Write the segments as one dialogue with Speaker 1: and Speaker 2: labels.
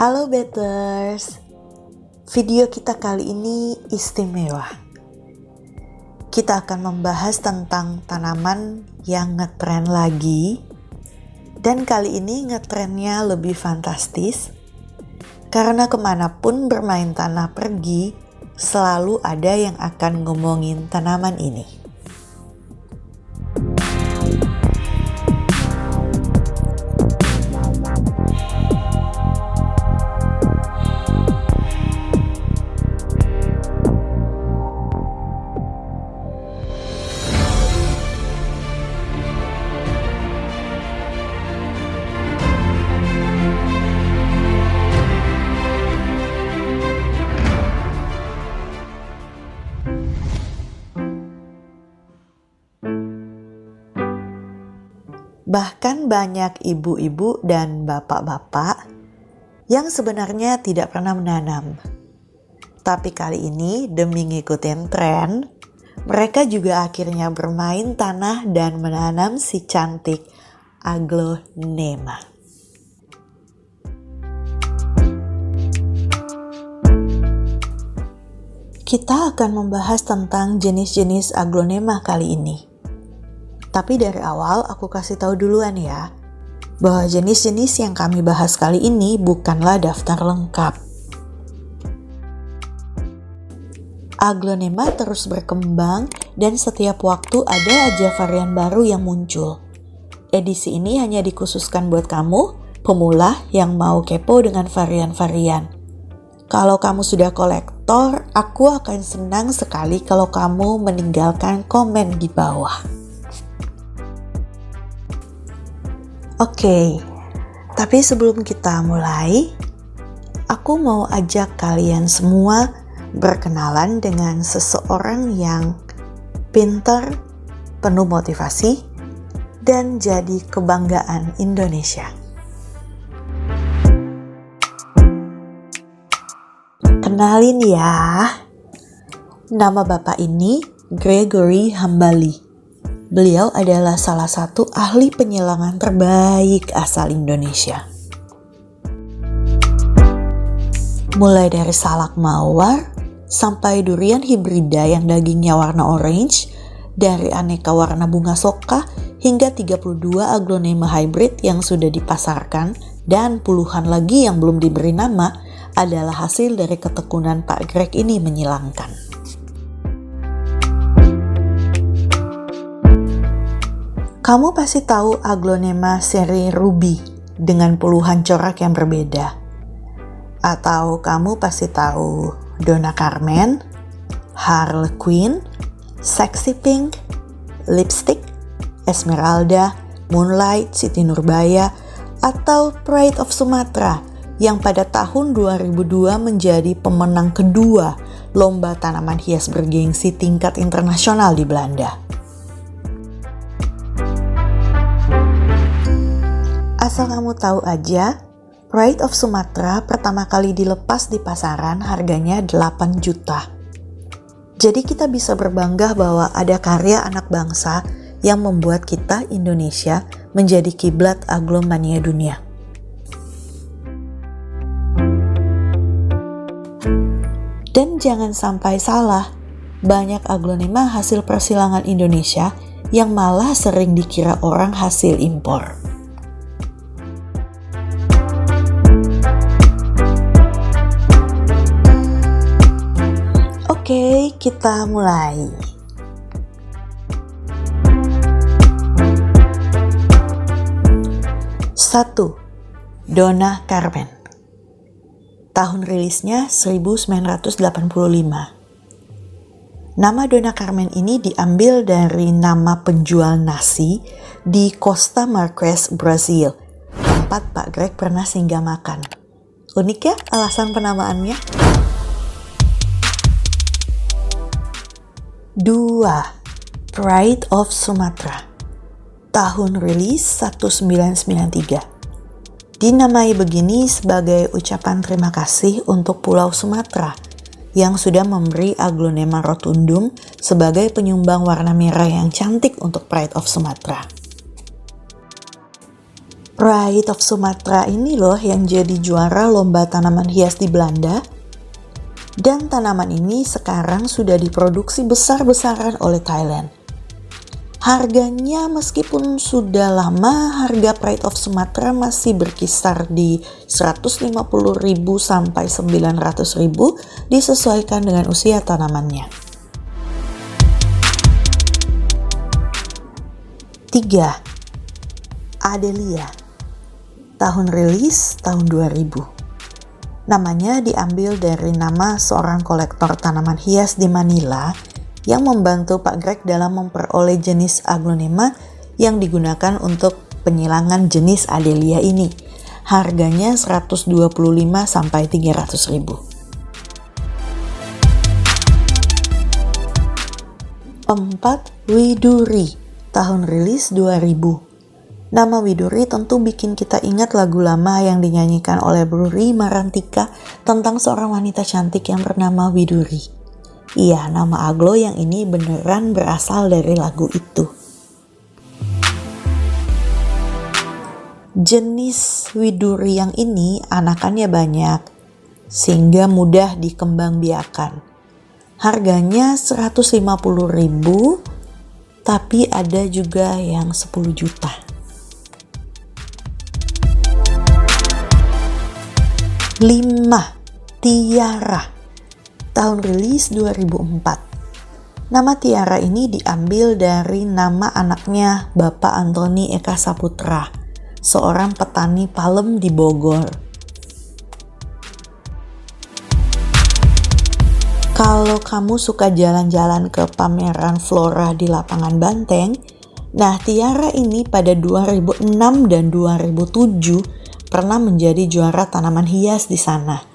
Speaker 1: Halo Betters, video kita kali ini istimewa. Kita akan membahas tentang tanaman yang ngetren lagi. Dan kali ini ngetrennya lebih fantastis. Karena kemanapun bermain tanah pergi, selalu ada yang akan ngomongin tanaman ini. Bahkan banyak ibu-ibu dan bapak-bapak yang sebenarnya tidak pernah menanam. Tapi kali ini demi ngikutin tren, mereka juga akhirnya bermain tanah dan menanam si cantik aglonema. Kita akan membahas tentang jenis-jenis aglonema kali ini. Tapi dari awal aku kasih tahu duluan ya, bahwa jenis-jenis yang kami bahas kali ini bukanlah daftar lengkap. Aglonema terus berkembang dan setiap waktu ada aja varian baru yang muncul. Edisi ini hanya dikhususkan buat kamu, pemula yang mau kepo dengan varian-varian. Kalau kamu sudah kolektor, aku akan senang sekali kalau kamu meninggalkan komen di bawah. Oke, tapi sebelum kita mulai, aku mau ajak kalian semua berkenalan dengan seseorang yang pintar, penuh motivasi, dan jadi kebanggaan Indonesia. Kenalin ya, nama bapak ini Gregory Hambali. Beliau adalah salah satu ahli penyelangan terbaik asal Indonesia. Mulai dari salak mawar sampai durian hibrida yang dagingnya warna orange, dari aneka warna bunga soka hingga 32 aglonema hybrid yang sudah dipasarkan dan puluhan lagi yang belum diberi nama adalah hasil dari ketekunan Pak Greg ini menyilangkan. Kamu pasti tahu aglonema seri Ruby dengan puluhan corak yang berbeda. Atau kamu pasti tahu Donna Kamen, Harlequin, Sexy Pink, Lipstick, Esmeralda, Moonlight, Siti Nurbaya, atau Pride of Sumatra yang pada tahun 2002 menjadi pemenang kedua lomba tanaman hias bergengsi tingkat internasional di Belanda. Asal kamu tahu aja, Pride of Sumatra pertama kali dilepas di pasaran harganya 8 juta. Jadi kita bisa berbangga bahwa ada karya anak bangsa yang membuat kita Indonesia menjadi kiblat aglomania dunia. Dan jangan sampai salah, banyak aglonema hasil persilangan Indonesia yang malah sering dikira orang hasil impor. Oke, kita mulai. Satu, Donna Kamen. Tahun rilisnya 1985. Nama Donna Kamen ini diambil dari nama penjual nasi di Costa Marques, Brazil, tempat Pak Greg pernah singgah makan. Unik ya alasan penamaannya? 2. Pride of Sumatra. Tahun rilis 1993. Dinamai begini sebagai ucapan terima kasih untuk Pulau Sumatera yang sudah memberi aglonema rotundum sebagai penyumbang warna merah yang cantik untuk Pride of Sumatra. Pride of Sumatra ini loh yang jadi juara lomba tanaman hias di Belanda. Dan tanaman ini sekarang sudah diproduksi besar-besaran oleh Thailand. Harganya meskipun sudah lama, harga Pride of Sumatra masih berkisar di 150.000 sampai 900.000 disesuaikan dengan usia tanamannya. 3. Adelia. Tahun rilis tahun 2000. Namanya diambil dari nama seorang kolektor tanaman hias di Manila yang membantu Pak Greg dalam memperoleh jenis aglonema yang digunakan untuk penyilangan jenis Adelia ini. Harganya 125 sampai 300.000. 4. Widuri. Tahun rilis 2000. Nama Widuri tentu bikin kita ingat lagu lama yang dinyanyikan oleh Bruri Marantika tentang seorang wanita cantik yang bernama Widuri. Iya, nama aglo yang ini beneran berasal dari lagu itu. Jenis widuri yang ini anakannya banyak, sehingga mudah dikembangbiakan. Harganya 150.000, tapi ada juga yang 10 juta. 5. Tiara. Tahun rilis 2004. Nama Tiara ini diambil dari nama anaknya Bapak Antoni Eka Saputra, seorang petani palem di Bogor. Kalau kamu suka jalan-jalan ke pameran flora di lapangan Banteng, nah Tiara ini pada 2006 dan 2007 pernah menjadi juara tanaman hias di sana.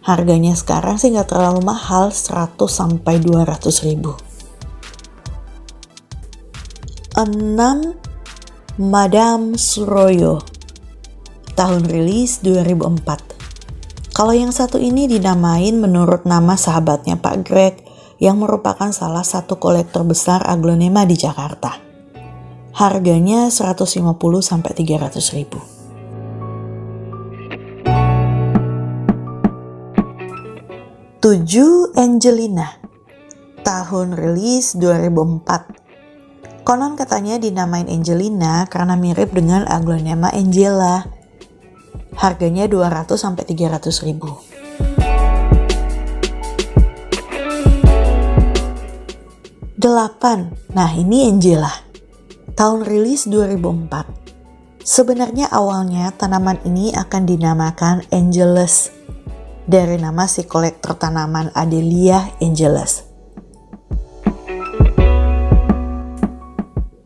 Speaker 1: Harganya sekarang sih nggak terlalu mahal, 100 sampai 200.000. 6. Madame Suroyo. Tahun rilis 2004. Kalau yang satu ini dinamain menurut nama sahabatnya Pak Greg yang merupakan salah satu kolektor besar aglonema di Jakarta. Harganya 150 sampai 300.000. 7. Angelina. Tahun rilis 2004. Konon katanya dinamain Angelina karena mirip dengan aglonema Angela. Harganya 200 sampai 300.000. 8. Nah ini Angela. Tahun rilis 2004. Sebenarnya awalnya tanaman ini akan dinamakan Angelus, dari nama si kolektor tanaman Adelia Angelus.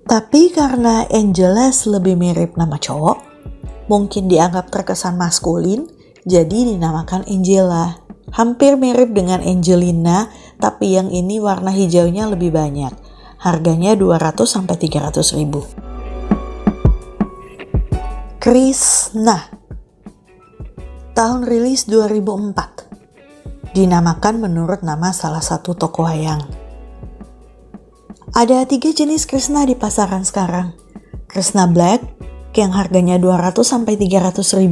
Speaker 1: Tapi karena Angelus lebih mirip nama cowok, mungkin dianggap terkesan maskulin, jadi dinamakan Angela. Hampir mirip dengan Angelina, tapi yang ini warna hijaunya lebih banyak. Harganya 200 sampai 300.000. Krishna. Tahun rilis 2004. Dinamakan menurut nama salah satu toko wayang. Ada 3 jenis Krishna di pasaran sekarang. Krishna Black yang harganya 200 sampai 300.000,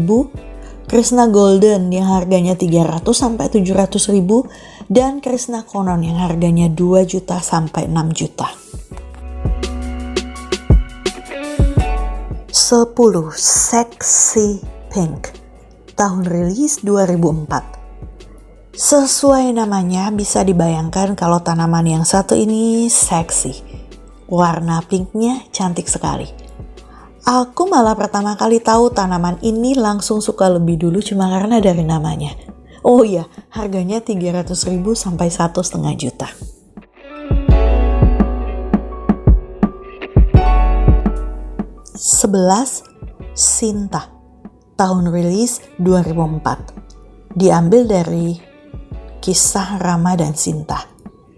Speaker 1: Krishna Golden yang harganya 300 sampai 700.000, dan Krishna Konon yang harganya 2 juta sampai 6 juta. 10. Sexy Pink. Tahun rilis 2004. Sesuai namanya bisa dibayangkan kalau tanaman yang satu ini seksi. Warna pinknya cantik sekali. Aku malah pertama kali tahu tanaman ini langsung suka lebih dulu cuma karena dari namanya. Oh iya, harganya 300.000 sampai 1,5 juta. 11. Sinta. Tahun rilis 2004. Diambil dari kisah Rama dan Sinta.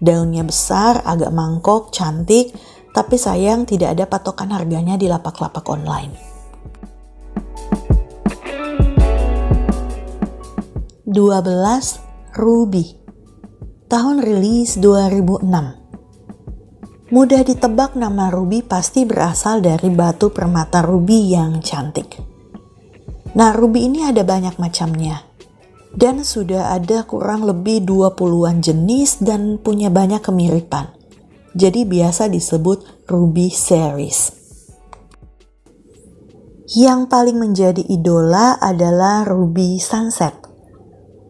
Speaker 1: Daunnya besar, agak mangkok, cantik, tapi sayang tidak ada patokan harganya di lapak-lapak online. 12. Ruby. Tahun rilis 2006. Mudah ditebak nama ruby pasti berasal dari batu permata ruby yang cantik. Nah, ruby ini ada banyak macamnya. Dan sudah ada kurang lebih 20-an jenis dan punya banyak kemiripan. Jadi biasa disebut ruby series. Yang paling menjadi idola adalah ruby sunset.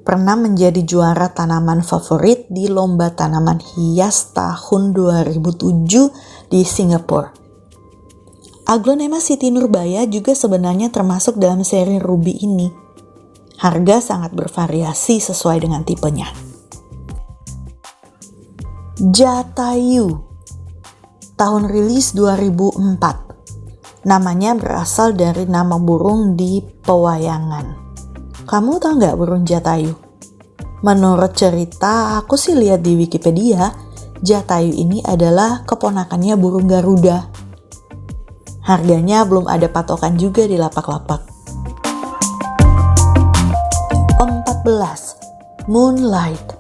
Speaker 1: Pernah menjadi juara tanaman favorit di lomba tanaman hias tahun 2007 di Singapura. Aglonema Siti Nurbaya juga sebenarnya termasuk dalam seri ruby ini. Harga sangat bervariasi sesuai dengan tipenya. Jatayu, tahun rilis 2004. Namanya berasal dari nama burung di pewayangan. Kamu tahu nggak burung jatayu? Menurut cerita, aku sih lihat di Wikipedia, jatayu ini adalah keponakannya burung Garuda. Harganya belum ada patokan juga di lapak-lapak. 14. Moonlight,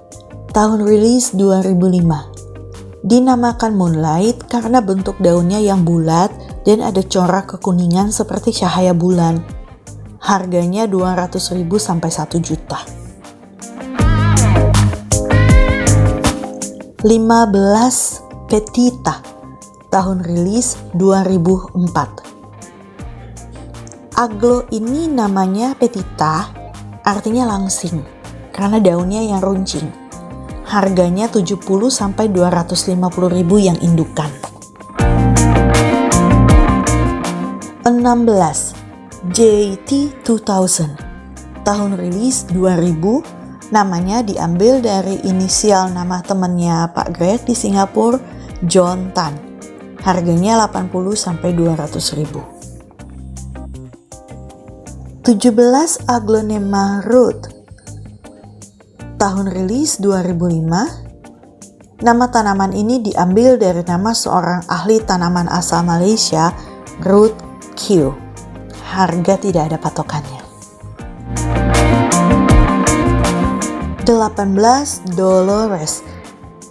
Speaker 1: tahun rilis 2005. Dinamakan Moonlight karena bentuk daunnya yang bulat dan ada corak kekuningan seperti cahaya bulan. Harganya 200.000 sampai 1 juta. 15. Petita, tahun rilis 2004. Aglo ini namanya petita, artinya langsing, karena daunnya yang runcing. Harganya 70 sampai 250 ribu yang indukan. 16. JT 2000, tahun rilis 2000. Namanya diambil dari inisial nama temannya Pak Greg di Singapura, John Tan. Harganya 80 sampai 200 ribu. 17. Aglonema Root, tahun rilis 2005. Nama tanaman ini diambil dari nama seorang ahli tanaman asal Malaysia, Ruth Q. Harga tidak ada patokannya. 18. Dolores.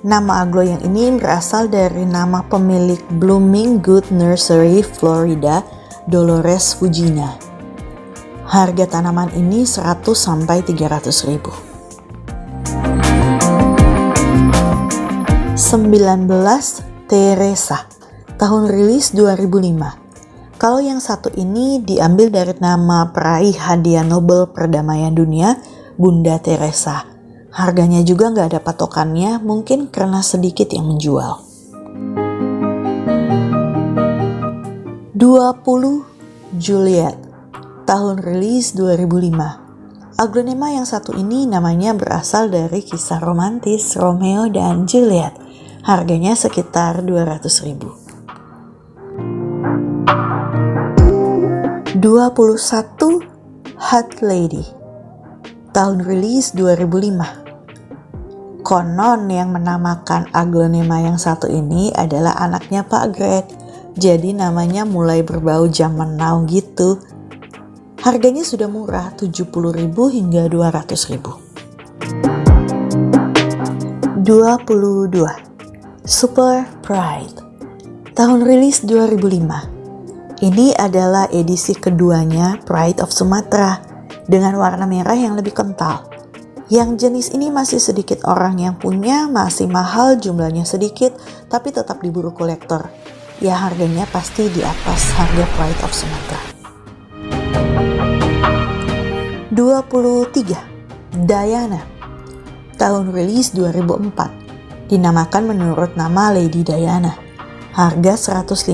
Speaker 1: Nama aglo yang ini berasal dari nama pemilik Blooming Good Nursery Florida, Dolores Fujina. Harga tanaman ini 100 sampai 300 ribu. 19. Teresa, tahun rilis 2005. Kalau yang satu ini diambil dari nama peraih hadiah Nobel Perdamaian Dunia, Bunda Teresa. Harganya juga nggak ada patokannya, mungkin karena sedikit yang menjual. 20. Juliet, tahun rilis 2005. Aglonema yang satu ini namanya berasal dari kisah romantis Romeo dan Juliet. Harganya sekitar 200 ribu. 21. Hot Lady, tahun rilis 2005. Konon yang menamakan aglonema yang satu ini adalah anaknya Pak Greg. Jadi namanya mulai berbau zaman now gitu. Harganya sudah murah, 70.000 hingga 200.000. 22. Super Pride, tahun rilis 2005. Ini adalah edisi keduanya Pride of Sumatra dengan warna merah yang lebih kental. Yang jenis ini masih sedikit orang yang punya, masih mahal, jumlahnya sedikit, tapi tetap diburu kolektor. Ya harganya pasti di atas harga Pride of Sumatra. 23. Diana, tahun rilis 2004. Dinamakan menurut nama Lady Diana. Harga 150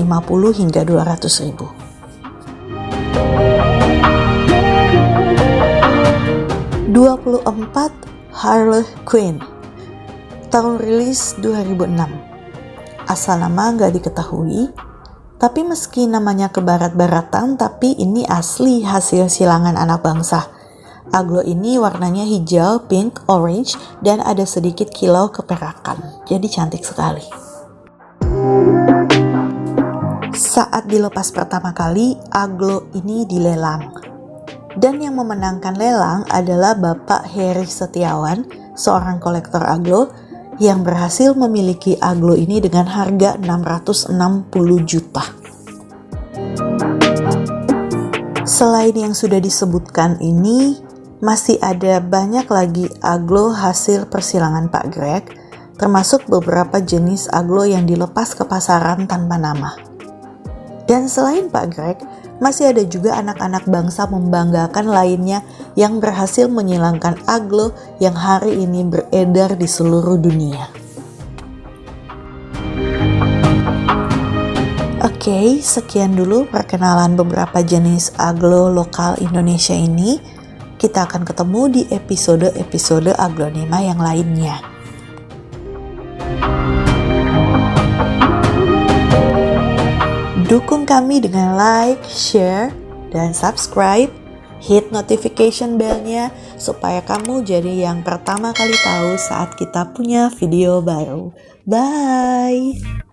Speaker 1: hingga 200 ribu. 24. Harley Quinn, tahun rilis 2006. Asal nama nggak diketahui, tapi meski namanya kebarat-baratan, tapi ini asli hasil silangan anak bangsa. Aglo ini warnanya hijau, pink, orange, dan ada sedikit kilau keperakan, jadi cantik sekali. Saat dilepas pertama kali, aglo ini dilelang. Dan yang memenangkan lelang adalah Bapak Heri Setiawan, seorang kolektor aglo yang berhasil memiliki aglo ini dengan harga 660 juta. Selain yang sudah disebutkan ini, masih ada banyak lagi aglo hasil persilangan Pak Greg, termasuk beberapa jenis aglo yang dilepas ke pasaran tanpa nama. Dan selain Pak Greg, masih ada juga anak-anak bangsa membanggakan lainnya yang berhasil menyilangkan aglo yang hari ini beredar di seluruh dunia. Oke, sekian dulu perkenalan beberapa jenis aglo lokal Indonesia ini. Kita akan ketemu di episode-episode aglonema yang lainnya. Dukung kami dengan like, share, dan subscribe. Hit notification bell-nya supaya kamu jadi yang pertama kali tahu saat kita punya video baru. Bye!